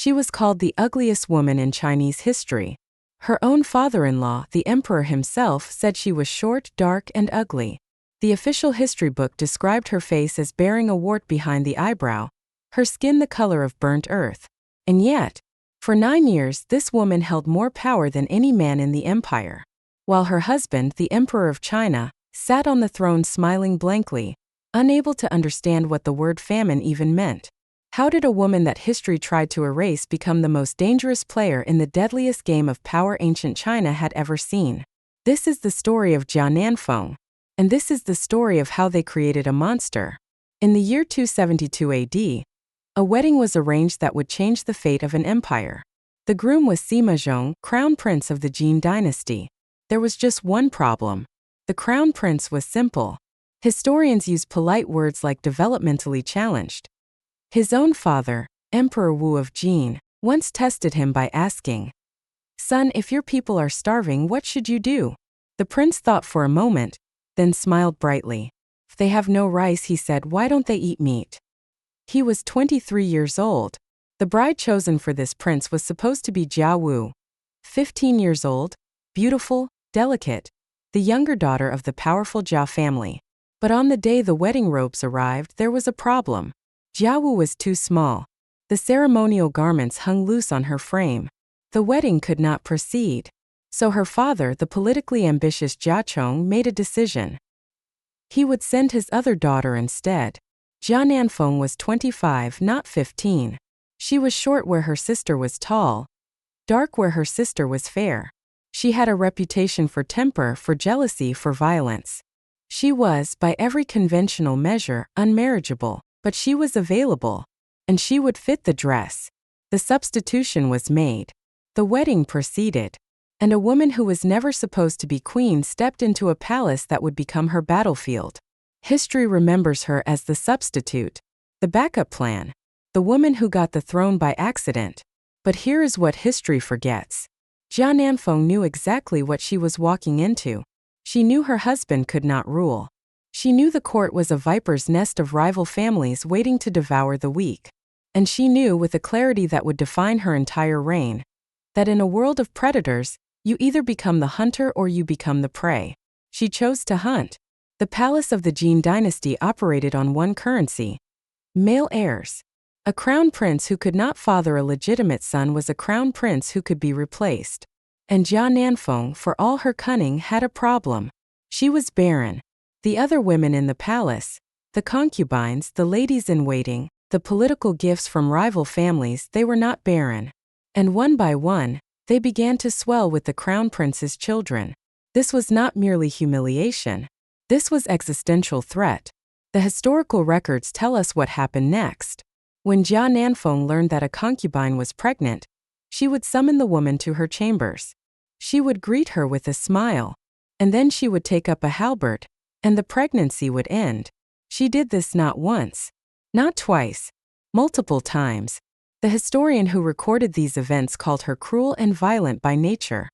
She was called the ugliest woman in Chinese history. Her own father-in-law, the emperor himself, said she was short, dark, and ugly. The official history book described her face as bearing a wart behind the eyebrow, her skin the color of burnt earth. And yet, for 9 years this woman held more power than any man in the empire. While her husband, the Emperor of China, sat on the throne smiling blankly, unable to understand what the word famine even meant. How did a woman that history tried to erase become the most dangerous player in the deadliest game of power ancient China had ever seen? This is the story of Jia Nanfeng, and this is the story of how they created a monster. In the year 272 AD, a wedding was arranged that would change the fate of an empire. The groom was Sima Zhong, crown prince of the Jin Dynasty. There was just one problem. The crown prince was simple. Historians use polite words like developmentally challenged. His own father, Emperor Wu of Jin, once tested him by asking, "Son, if your people are starving, what should you do?" The prince thought for a moment, then smiled brightly. "If they have no rice," he said, "why don't they eat meat?" He was 23 years old. The bride chosen for this prince was supposed to be Jia Wu, 15 years old, beautiful, delicate, the younger daughter of the powerful Jia family. But on the day the wedding robes arrived, there was a problem. Jia Wu was too small. The ceremonial garments hung loose on her frame. The wedding could not proceed. So her father, the politically ambitious Jia Chong, made a decision. He would send his other daughter instead. Jia Nanfeng was 25, not 15. She was short where her sister was tall, dark where her sister was fair. She had a reputation for temper, for jealousy, for violence. She was, by every conventional measure, unmarriageable, but she was available, and she would fit the dress. The substitution was made. The wedding proceeded, and a woman who was never supposed to be queen stepped into a palace that would become her battlefield. History remembers her as the substitute, the backup plan, the woman who got the throne by accident. But here is what history forgets. Jia Nanfeng knew exactly what she was walking into. She knew her husband could not rule. She knew the court was a viper's nest of rival families waiting to devour the weak. And she knew, with a clarity that would define her entire reign, that in a world of predators, you either become the hunter or you become the prey. She chose to hunt. The palace of the Jin Dynasty operated on one currency: male heirs. A crown prince who could not father a legitimate son was a crown prince who could be replaced. And Jia Nanfeng, for all her cunning, had a problem. She was barren. The other women in the palace, the concubines, the ladies-in-waiting, the political gifts from rival families, they were not barren. And one by one, they began to swell with the crown prince's children. This was not merely humiliation. This was existential threat. The historical records tell us what happened next. When Jia Nanfeng learned that a concubine was pregnant, she would summon the woman to her chambers. She would greet her with a smile, and then she would take up a halberd, and the pregnancy would end. She did this not once, not twice, multiple times. The historian who recorded these events called her cruel and violent by nature.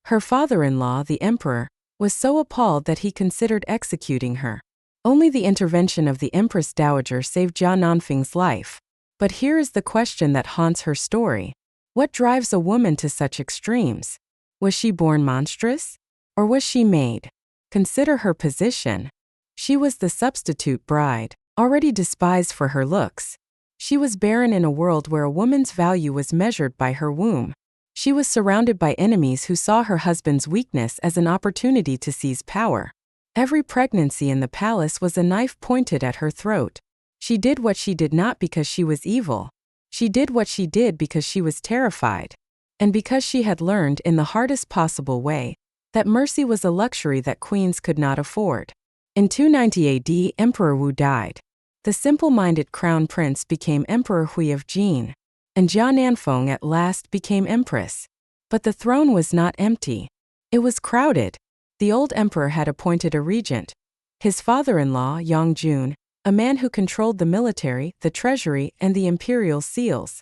Her father-in-law, the emperor, was so appalled that he considered executing her. Only the intervention of the Empress Dowager saved Jia Nanfeng's life. But here is the question that haunts her story. What drives a woman to such extremes? Was she born monstrous? Or was she made? Consider her position. She was the substitute bride, already despised for her looks. She was barren in a world where a woman's value was measured by her womb. She was surrounded by enemies who saw her husband's weakness as an opportunity to seize power. Every pregnancy in the palace was a knife pointed at her throat. She did what she did not because she was evil. She did what she did because she was terrified. And because she had learned in the hardest possible way that mercy was a luxury that queens could not afford. In 290 AD, Emperor Wu died. The simple-minded crown prince became Emperor Hui of Jin, and Jia Nanfeng at last became empress. But the throne was not empty. It was crowded. The old emperor had appointed a regent. His father-in-law, Yang Jun, a man who controlled the military, the treasury, and the imperial seals.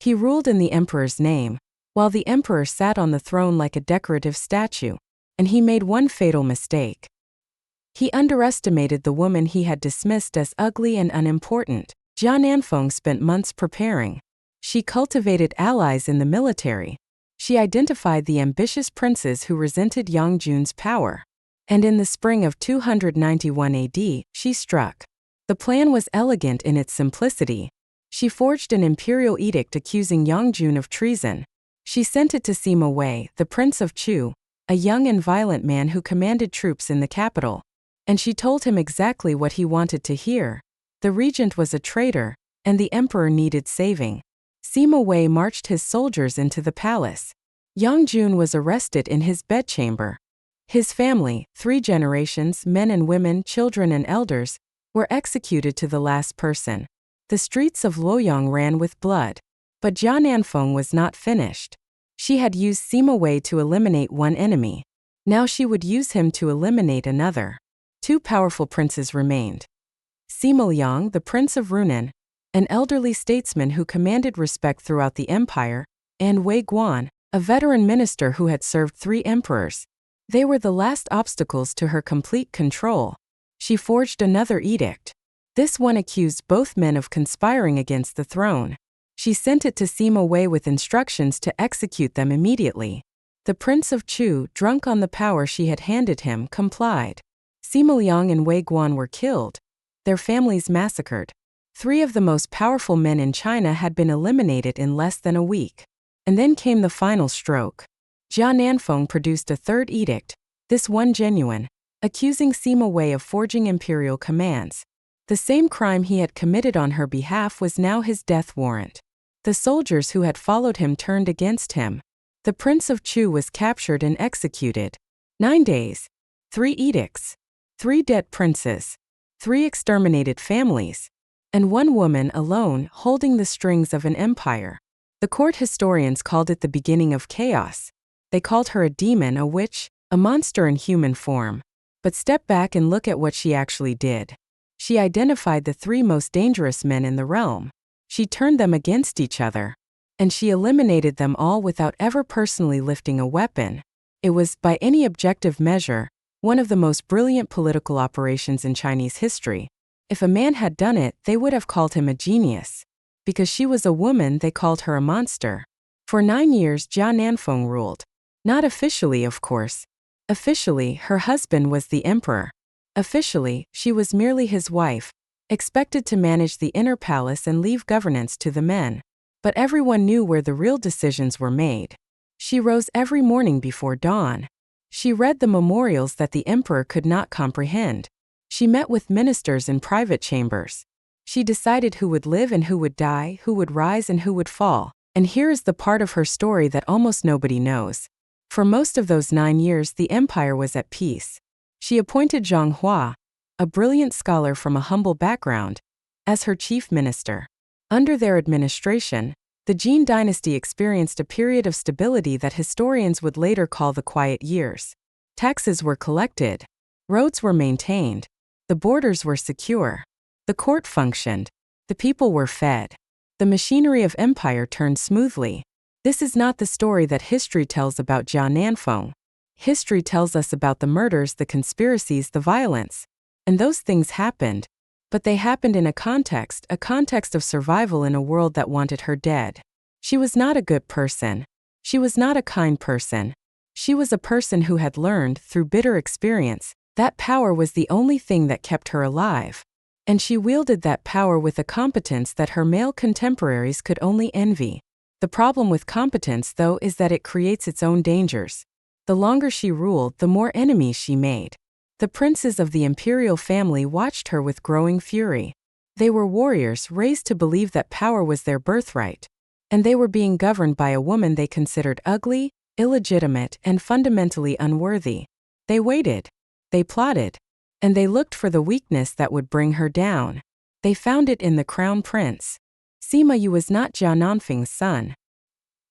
He ruled in the emperor's name, while the emperor sat on the throne like a decorative statue, and he made one fatal mistake. He underestimated the woman he had dismissed as ugly and unimportant. Jia Nanfeng spent months preparing. She cultivated allies in the military. She identified the ambitious princes who resented Yang Jun's power. And in the spring of 291 AD, she struck. The plan was elegant in its simplicity. She forged an imperial edict accusing Yang Jun of treason. She sent it to Sima Wei, the Prince of Chu, a young and violent man who commanded troops in the capital. And she told him exactly what he wanted to hear. The regent was a traitor, and the emperor needed saving. Sima Wei marched his soldiers into the palace. Yang Jun was arrested in his bedchamber. His family, 3 generations, men and women, children and elders, were executed to the last person. The streets of Luoyang ran with blood. But Jia Nanfeng was not finished. She had used Sima Wei to eliminate one enemy. Now she would use him to eliminate another. 2 powerful princes remained. Sima Liang, the Prince of Runan, an elderly statesman who commanded respect throughout the empire, and Wei Guan, a veteran minister who had served 3 emperors. They were the last obstacles to her complete control. She forged another edict. This one accused both men of conspiring against the throne. She sent it to Sima Wei with instructions to execute them immediately. The Prince of Chu, drunk on the power she had handed him, complied. Sima Liang and Wei Guan were killed. Their families massacred. 3 of the most powerful men in China had been eliminated in less than a week. And then came the final stroke. Jia Nanfeng produced a 3rd edict, this one genuine, accusing Sima Wei of forging imperial commands. The same crime he had committed on her behalf was now his death warrant. The soldiers who had followed him turned against him. The Prince of Chu was captured and executed. 9 days. 3 edicts. 3 dead princes. 3 exterminated families. And 1 woman alone holding the strings of an empire. The court historians called it the beginning of chaos. They called her a demon, a witch, a monster in human form. But step back and look at what she actually did. She identified the 3 most dangerous men in the realm. She turned them against each other. And she eliminated them all without ever personally lifting a weapon. It was, by any objective measure, one of the most brilliant political operations in Chinese history. If a man had done it, they would have called him a genius. Because she was a woman, they called her a monster. For 9 years, Jia Nanfeng ruled. Not officially, of course. Officially, her husband was the emperor. Officially, she was merely his wife, expected to manage the inner palace and leave governance to the men. But everyone knew where the real decisions were made. She rose every morning before dawn. She read the memorials that the emperor could not comprehend. She met with ministers in private chambers. She decided who would live and who would die, who would rise and who would fall. And here is the part of her story that almost nobody knows. For most of those 9 years, the empire was at peace. She appointed Zhang Hua, a brilliant scholar from a humble background, as her chief minister. Under their administration, the Jin Dynasty experienced a period of stability that historians would later call the quiet years. Taxes were collected. Roads were maintained. The borders were secure. The court functioned. The people were fed. The machinery of empire turned smoothly. This is not the story that history tells about Jia Nanfeng. History tells us about the murders, the conspiracies, the violence. And those things happened. But they happened in a context of survival in a world that wanted her dead. She was not a good person. She was not a kind person. She was a person who had learned, through bitter experience, that power was the only thing that kept her alive. And she wielded that power with a competence that her male contemporaries could only envy. The problem with competence, though, is that it creates its own dangers. The longer she ruled, the more enemies she made. The princes of the imperial family watched her with growing fury. They were warriors raised to believe that power was their birthright. And they were being governed by a woman they considered ugly, illegitimate, and fundamentally unworthy. They waited. They plotted. And they looked for the weakness that would bring her down. They found it in the crown prince. Sima Yu was not Jia Nanfeng's son.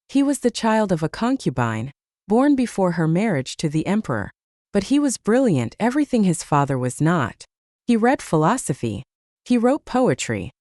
He was the child of a concubine, born before her marriage to the emperor. But he was brilliant, everything his father was not. He read philosophy. He wrote poetry.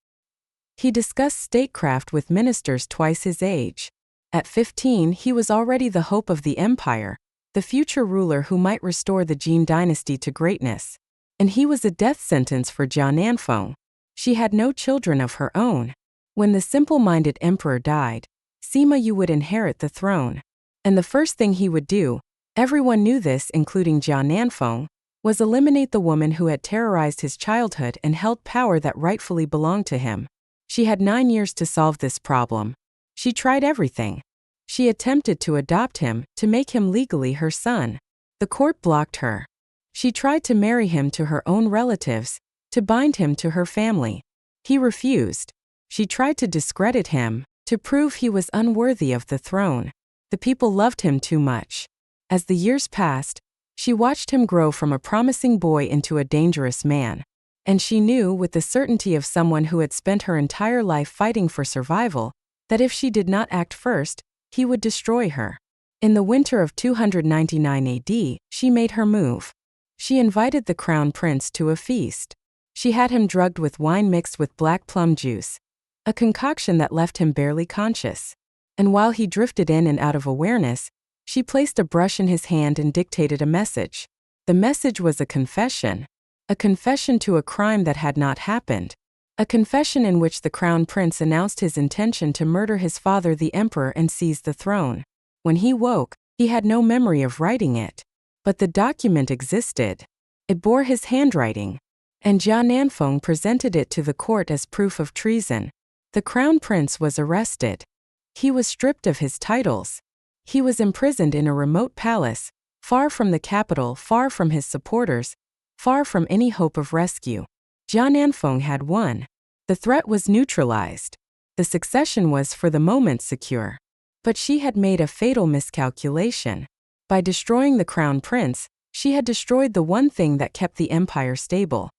He discussed statecraft with ministers twice his age. At 15, he was already the hope of the empire, the future ruler who might restore the Jin Dynasty to greatness. And he was a death sentence for Jia Nanfeng. She had no children of her own. When the simple-minded emperor died, Sima Yu would inherit the throne. And the first thing he would do, everyone knew this including Jia Nanfeng, was eliminate the woman who had terrorized his childhood and held power that rightfully belonged to him. She had 9 years to solve this problem. She tried everything. She attempted to adopt him, to make him legally her son. The court blocked her. She tried to marry him to her own relatives, to bind him to her family. He refused. She tried to discredit him, to prove he was unworthy of the throne. The people loved him too much. As the years passed, she watched him grow from a promising boy into a dangerous man. And she knew, with the certainty of someone who had spent her entire life fighting for survival, that if she did not act first, he would destroy her. In the winter of 299 AD, she made her move. She invited the crown prince to a feast. She had him drugged with wine mixed with black plum juice, a concoction that left him barely conscious. And while he drifted in and out of awareness, she placed a brush in his hand and dictated a message. The message was a confession to a crime that had not happened, a confession in which the crown prince announced his intention to murder his father the emperor and seize the throne. When he woke, he had no memory of writing it. But the document existed. It bore his handwriting. And Jia Nanfeng presented it to the court as proof of treason. The crown prince was arrested. He was stripped of his titles. He was imprisoned in a remote palace, far from the capital, far from his supporters, far from any hope of rescue. Jia Nanfeng had won. The threat was neutralized. The succession was for the moment secure. But she had made a fatal miscalculation. By destroying the crown prince, she had destroyed the one thing that kept the empire stable: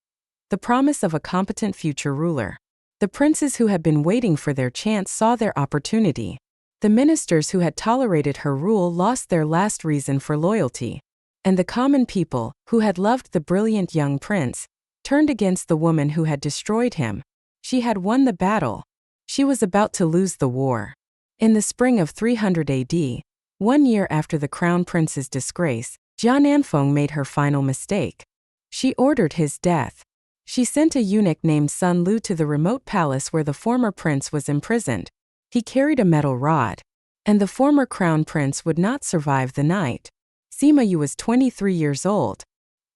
the promise of a competent future ruler. The princes who had been waiting for their chance saw their opportunity. The ministers who had tolerated her rule lost their last reason for loyalty. And the common people, who had loved the brilliant young prince, turned against the woman who had destroyed him. She had won the battle. She was about to lose the war. In the spring of 300 AD, 1 year after the crown prince's disgrace, Jia Nanfeng made her final mistake. She ordered his death. She sent a eunuch named Sun Lu to the remote palace where the former prince was imprisoned. He carried a metal rod. And the former crown prince would not survive the night. Sima Yu was 23 years old.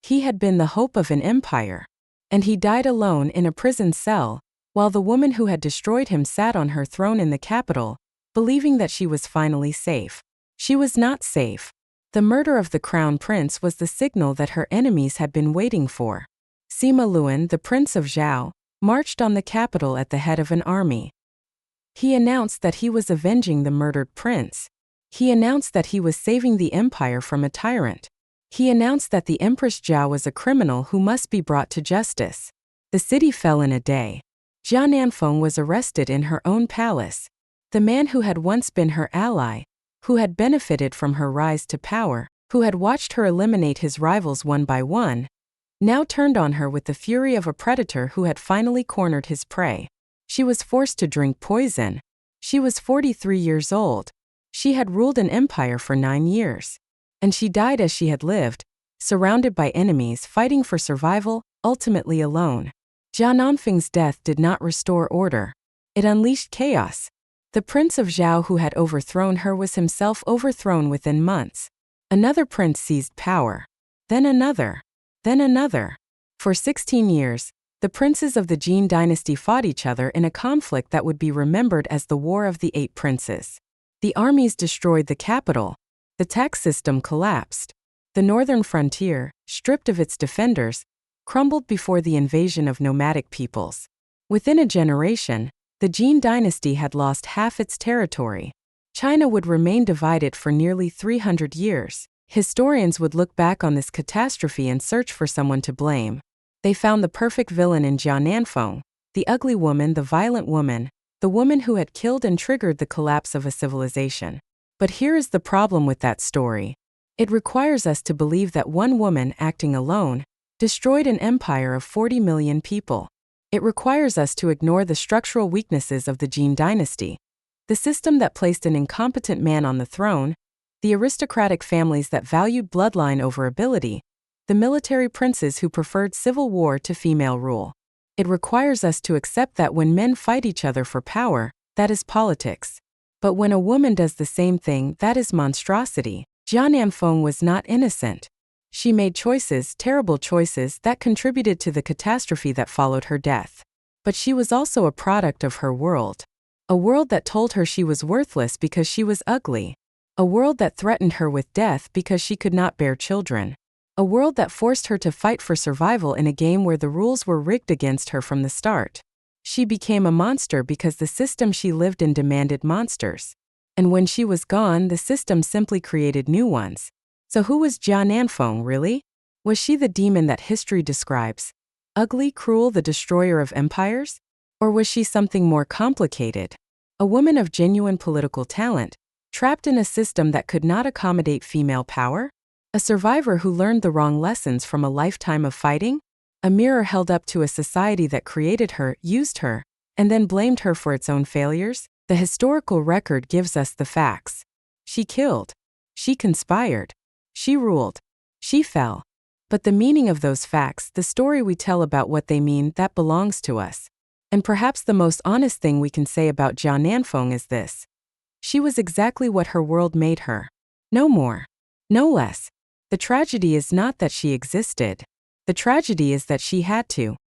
He had been the hope of an empire. And he died alone in a prison cell, while the woman who had destroyed him sat on her throne in the capital, believing that she was finally safe. She was not safe. The murder of the crown prince was the signal that her enemies had been waiting for. Sima Luan, the prince of Zhao, marched on the capital at the head of an army. He announced that he was avenging the murdered prince. He announced that he was saving the empire from a tyrant. He announced that the Empress Zhao was a criminal who must be brought to justice. The city fell in a day. Jia Nanfeng was arrested in her own palace. The man who had once been her ally, who had benefited from her rise to power, who had watched her eliminate his rivals one by one, now turned on her with the fury of a predator who had finally cornered his prey. She was forced to drink poison. She was 43 years old. She had ruled an empire for 9 years. And she died as she had lived, surrounded by enemies fighting for survival, ultimately alone. Jia Nanfeng's death did not restore order. It unleashed chaos. The prince of Zhao who had overthrown her was himself overthrown within months. Another prince seized power. Then another. Then another. For 16 years, the princes of the Jin Dynasty fought each other in a conflict that would be remembered as the War of the Eight Princes. The armies destroyed the capital. The tax system collapsed. The northern frontier, stripped of its defenders, crumbled before the invasion of nomadic peoples. Within a generation, the Jin Dynasty had lost half its territory. China would remain divided for nearly 300 years. Historians would look back on this catastrophe and search for someone to blame. They found the perfect villain in Jia Nanfeng, the ugly woman, the violent woman, the woman who had killed and triggered the collapse of a civilization. But here is the problem with that story. It requires us to believe that one woman acting alone destroyed an empire of 40 million people. It requires us to ignore the structural weaknesses of the Jin Dynasty, the system that placed an incompetent man on the throne, the aristocratic families that valued bloodline over ability, the military princes who preferred civil war to female rule. It requires us to accept that when men fight each other for power, that is politics. But when a woman does the same thing, that is monstrosity. Jia Nanfeng was not innocent. She made choices, terrible choices, that contributed to the catastrophe that followed her death. But she was also a product of her world. A world that told her she was worthless because she was ugly. A world that threatened her with death because she could not bear children. A world that forced her to fight for survival in a game where the rules were rigged against her from the start. She became a monster because the system she lived in demanded monsters. And when she was gone, the system simply created new ones. So who was Jia Nanfeng, really? Was she the demon that history describes? Ugly, cruel, the destroyer of empires? Or was she something more complicated? A woman of genuine political talent, trapped in a system that could not accommodate female power? A survivor who learned the wrong lessons from a lifetime of fighting? A mirror held up to a society that created her, used her, and then blamed her for its own failures? The historical record gives us the facts. She killed. She conspired. She ruled. She fell. But the meaning of those facts, the story we tell about what they mean, that belongs to us. And perhaps the most honest thing we can say about Jia Nanfeng is this. She was exactly what her world made her. No more. No less. The tragedy is not that she existed. The tragedy is that she had to.